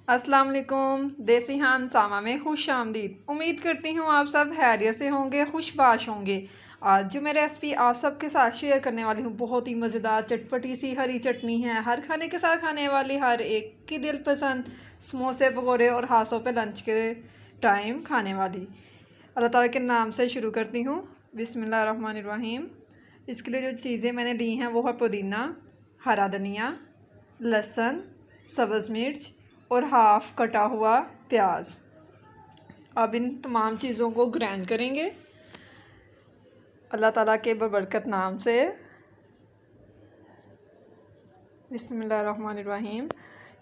अस्सलाम वालेकुम। देसी हान सामा में खुश आमदीद। उम्मीद करती हूँ आप सब खैरियत से होंगे, खुशबाश होंगे। आज जो मैं रेसिपी आप सबके साथ शेयर करने वाली हूँ बहुत ही मज़ेदार चटपटी सी हरी चटनी है। हर खाने के साथ खाने वाली, हर एक की दिल पसंद समोसे पकौड़े और हाथों पे लंच के टाइम खाने वाली। अल्लाह ताला के नाम से शुरू करती हूँ। बिस्मिल्लाहिर्रहमानिर्रहीम। इसके लिए जो चीज़ें मैंने ली हैं वो है पुदीना, हरा धनिया, लहसुन, सब्ज़ मिर्च और हाफ़ कटा हुआ प्याज। अब इन तमाम चीज़ों को ग्राइंड करेंगे अल्लाह ताला के बरकत नाम से। बिस्मिल्लाहिर्रहमानिर्रहीम।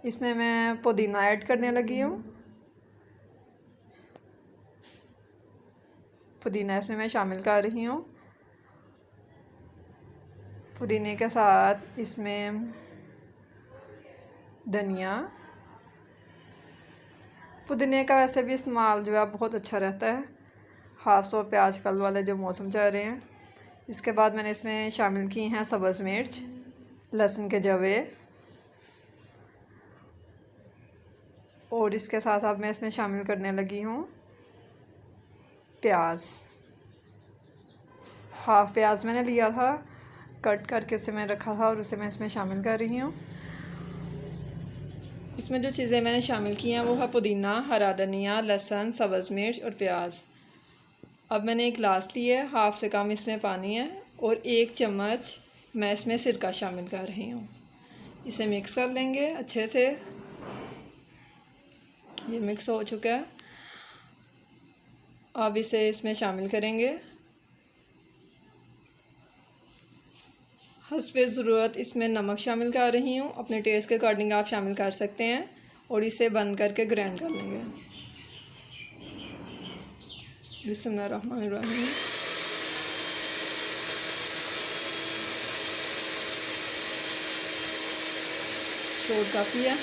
इसमें मैं पुदीना ऐड करने लगी हूँ। पुदीना इसमें मैं शामिल कर रही हूँ। पुदीने के साथ इसमें धनिया। पुदीने का वैसे भी इस्तेमाल जो है बहुत अच्छा रहता है, ख़ास तौर पे आजकल वाले जो मौसम चल रहे हैं। इसके बाद मैंने इसमें शामिल की हैं सब्ज़ मिर्च, लहसुन के जवे, और इसके साथ अब मैं इसमें शामिल करने लगी हूँ प्याज। हाफ़ प्याज मैंने लिया था, कट करके उसे मैं रखा था और उसे मैं इसमें शामिल कर रही हूँ। इसमें जो चीज़ें मैंने शामिल की हैं वो है पुदीना, हरा धनिया, लहसुन, सब्ज़ मिर्च और प्याज। अब मैंने एक गिलास लिया है, हाफ़ से कम इसमें पानी है और 1 चम्मच मैं इसमें सिरका शामिल कर रही हूँ। इसे मिक्स कर लेंगे अच्छे से। ये मिक्स हो चुका है। अब इसे इसमें शामिल करेंगे। हस्बे ज़रूरत इसमें नमक शामिल कर रही हूँ, अपने टेस्ट के अकॉर्डिंग आप शामिल कर सकते हैं। और इसे बंद करके ग्राइंड कर लेंगे। बिस्मिल्लाहिर्रहमानिर्रहीम। शोर काफ़ी है।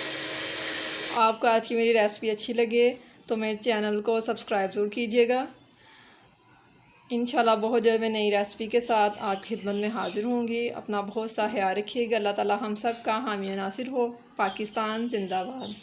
आपको आज की मेरी रेसिपी अच्छी लगे तो मेरे चैनल को सब्सक्राइब ज़रूर कीजिएगा। इंशाल्लाह बहुत जल्द मैं नई रेसिपी के साथ आपकी खिदमत में हाज़िर होंगी। अपना बहुत सा ख्याल रखिएगा। अल्लाह ताला हम सब का हामी नासिर हो। पाकिस्तान जिंदाबाद।